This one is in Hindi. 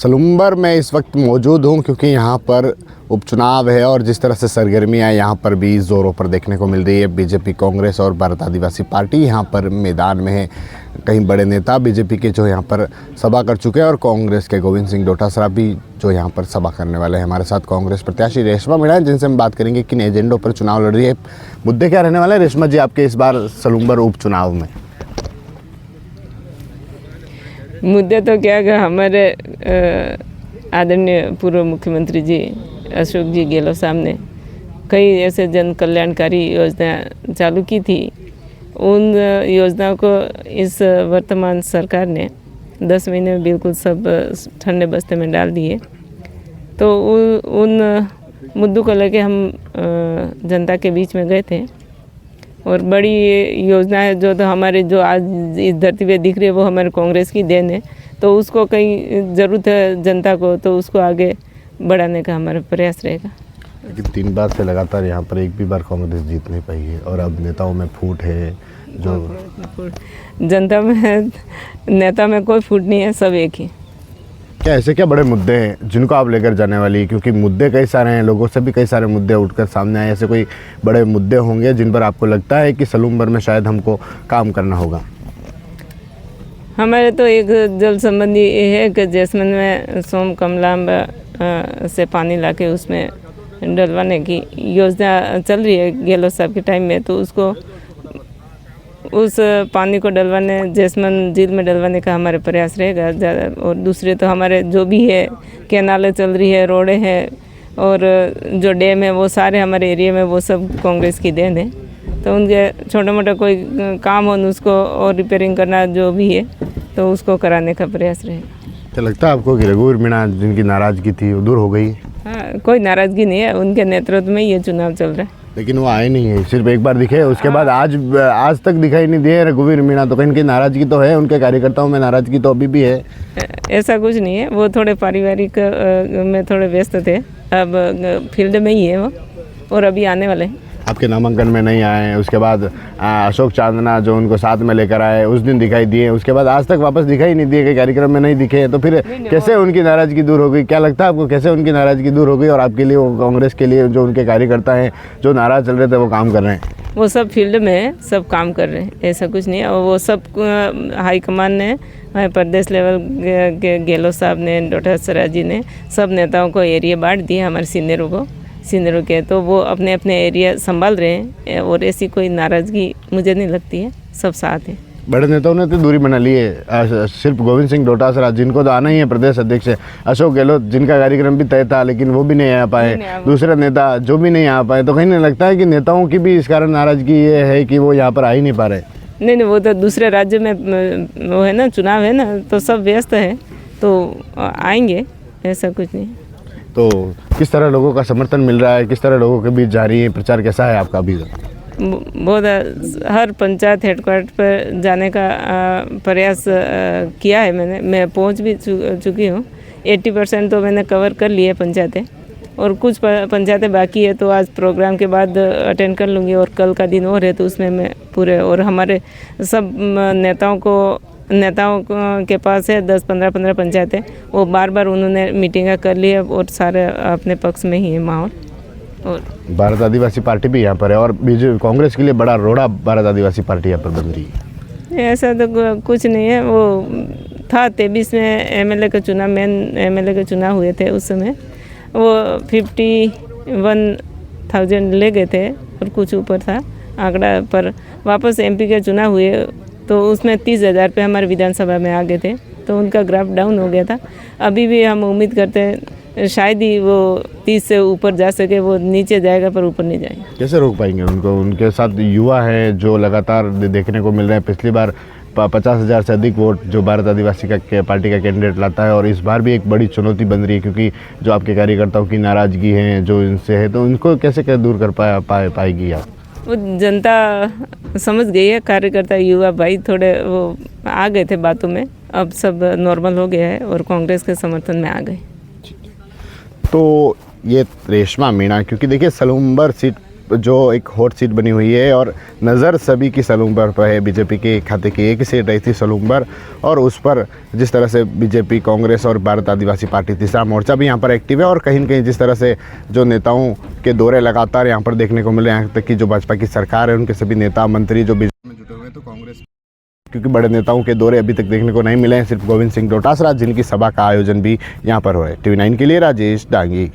सलूम्बर में इस वक्त मौजूद हूँ क्योंकि यहाँ पर उपचुनाव है और जिस तरह से सरगर्मियाँ यहाँ पर भी ज़ोरों पर देखने को मिल रही है। बीजेपी, कांग्रेस और भारत आदिवासी पार्टी यहाँ पर मैदान में है। कई बड़े नेता बीजेपी के जो यहाँ पर सभा कर चुके हैं और कांग्रेस के गोविंद सिंह डोटासरा भी जो यहाँ पर सभा करने वाले हैं। हमारे साथ कांग्रेस प्रत्याशी रेशमा मीणा है, जिनसे हम बात करेंगे किन एजेंडों पर चुनाव लड़ रही है, मुद्दे क्या रहने वाले हैं। रेशमा जी, आपके इस बार सलूम्बर उपचुनाव में मुद्दे तो क्या है, हमारे आदरणीय पूर्व मुख्यमंत्री जी अशोक जी गहलोत साहब ने कई ऐसे जन कल्याणकारी योजना चालू की थी। उन योजनाओं को इस वर्तमान सरकार ने 10 महीने में बिल्कुल सब ठंडे बस्ते में डाल दिए। तो उन मुद्दों को लेके हम जनता के बीच में गए थे और बड़ी योजना है जो तो हमारे जो आज इस धरती पे दिख रही है वो हमारे कांग्रेस की देन है। तो उसको कहीं ज़रूरत है जनता को, तो उसको आगे बढ़ाने का हमारा प्रयास रहेगा। लेकिन 3 बार से लगातार यहाँ पर एक भी बार कांग्रेस जीत नहीं पाई है और अब नेताओं में फूट है। जो जनता में नेता में कोई फूट नहीं है, सब एक ही। क्या ऐसे क्या बड़े मुद्दे हैं जिनको आप लेकर जाने वाली, क्योंकि मुद्दे कई सारे हैं, लोगों से भी कई सारे मुद्दे उठकर सामने आए। ऐसे कोई बड़े मुद्दे होंगे जिन पर आपको लगता है कि सलूम्बर में शायद हमको काम करना होगा? हमारे तो एक जल संबंधी ये है कि जैसमन में सोम कमलांब से पानी लाके उसमें डलवाने की योजना चल रही है गहलोत साहब के टाइम में। तो उसको उस पानी को डलवाने, जैसमन झील में डलवाने का हमारे प्रयास रहेगा ज़्यादा। और दूसरे तो हमारे जो भी है, कैनालें चल रही है, रोडें हैं और जो डैम है वो सारे हमारे एरिया में वो सब कांग्रेस की देन है। तो उनके छोटा मोटा कोई काम हो उसको और रिपेयरिंग करना जो भी है तो उसको कराने का प्रयास रहेगा। क्या लगता है आपको कि रघुवीर मीणा जिनकी नाराज़गी थी वो दूर हो गई? हाँ, कोई नाराज़गी नहीं है, उनके नेतृत्व में ये चुनाव चल रहा है। लेकिन वो आए नहीं है, सिर्फ एक बार दिखे, उसके बाद आज तक दिखाई नहीं दिए रघुवीर मीणा। तो कहीं की नाराज़गी तो है, उनके कार्यकर्ताओं में नाराज़गी तो अभी भी है। ऐसा कुछ नहीं है, वो थोड़े पारिवारिक में थोड़े व्यस्त थे, अब फील्ड में ही है वो और अभी आने वाले हैं। आपके नामांकन में नहीं आए, उसके बाद अशोक चांदना जो उनको साथ में लेकर आए उस दिन दिखाई दिए, उसके बाद आज तक वापस दिखाई नहीं दिए, कि कार्यक्रम में नहीं दिखे। तो फिर कैसे उनकी नाराज़गी दूर हो गई? क्या लगता है आपको कैसे उनकी नाराज़गी दूर हो गई और आपके लिए, वो कांग्रेस के लिए जो उनके कार्यकर्ता हैं जो नाराज़ चल रहे थे वो काम कर रहे हैं? वो सब फील्ड में सब काम कर रहे हैं, ऐसा कुछ नहीं है। और वो सब हाईकमान ने, प्रदेश लेवल के गहलोत साहब ने, डोटासरा जी ने सब नेताओं को एरिया बांट दिए, हमारे सीनियरों के। तो वो अपने अपने एरिया संभाल रहे हैं और ऐसी कोई नाराज़गी मुझे नहीं लगती है, सब साथ हैं। बड़े नेताओं ने तो दूरी बना ली है, सिर्फ गोविंद सिंह डोटासरा जिनको तो आना ही है प्रदेश अध्यक्ष, अशोक गहलोत जिनका कार्यक्रम भी तय था लेकिन वो भी नहीं आ पाए, दूसरे नेता जो भी नहीं आ पाए। तो कहीं नहीं लगता है कि नेताओं की भी इस कारण नाराज़गी ये है कि वो यहाँ पर आ ही नहीं पा रहे? नहीं, वो तो दूसरे राज्य में वो है ना, चुनाव है ना, तो सब व्यस्त है, तो आएंगे, ऐसा कुछ नहीं। तो किस तरह लोगों का समर्थन मिल रहा है, किस तरह लोगों के बीच जारी है प्रचार, कैसा है आपका अभी? बहुत हर पंचायत हेडक्वार्टर पर जाने का प्रयास किया है मैंने। मैं पहुंच भी चुकी हूँ। 80% तो मैंने कवर कर लिए पंचायतें और कुछ पंचायतें बाकी है, तो आज प्रोग्राम के बाद अटेंड कर लूँगी। और कल का दिन और है तो उसमें मैं पूरे, और हमारे सब नेताओं के पास है 10-15 पंचायतें, वो बार उन्होंने मीटिंग कर ली है और सारे अपने पक्ष में ही है माहौल। और भारत आदिवासी पार्टी भी यहाँ पर है और बीजेपी कांग्रेस के लिए बड़ा रोड़ा भारत आदिवासी पार्टी यहाँ पर बन रही है। ऐसा तो कुछ नहीं है। वो था 23 में एमएलए का चुनाव, मेन एमएलए के चुनाव हुए थे, उस समय वो 51,000 ले गए थे और कुछ ऊपर था आंकड़ा। पर वापस एमपी के चुनाव हुए तो उसमें 30,000 पे हमारे विधानसभा में आ गए थे, तो उनका ग्राफ डाउन हो गया था। अभी भी हम उम्मीद करते हैं शायद ही वो 30 से ऊपर जा सके, वो नीचे जाएगा पर ऊपर नहीं जाएगा। कैसे रोक पाएंगे उनको? उनके साथ युवा है जो लगातार देखने को मिल रहे हैं। पिछली बार 50,000 से अधिक वोट जो भारत आदिवासी का पार्टी का कैंडिडेट लाता है और इस बार भी एक बड़ी चुनौती बन रही है, क्योंकि जो आपके कार्यकर्ताओं की नाराज़गी है जो इनसे है, तो उनको कैसे दूर कर पाएगी आप? वो जनता समझ गई है, कार्यकर्ता युवा भाई थोड़े वो आ गए थे बातों में, अब सब नॉर्मल हो गया है और कांग्रेस के समर्थन में आ गए। तो ये रेशमा मीणा, क्योंकि देखिए सलूम्बर सीट जो एक हॉट सीट बनी हुई है और नज़र सभी की सलूंबर पर है। बीजेपी के खाते की एक सीट रही थी सलूंबर, और उस पर जिस तरह से बीजेपी, कांग्रेस और भारत आदिवासी पार्टी तीसरा मोर्चा भी यहाँ पर एक्टिव है। और कहीं न कहीं जिस तरह से जो नेताओं के दौरे लगातार यहाँ पर देखने को मिले, यहाँ तक कि जो भाजपा की सरकार है उनके सभी नेता मंत्री जो बीजेपी में जुटे हुए हैं, तो कांग्रेस क्योंकि बड़े नेताओं के दौरे अभी तक देखने को नहीं मिले हैं, सिर्फ गोविंद सिंह डोटासरा जिनकी सभा का आयोजन भी यहाँ पर हो रहा है। TV9 के लिए राजेश डांगी।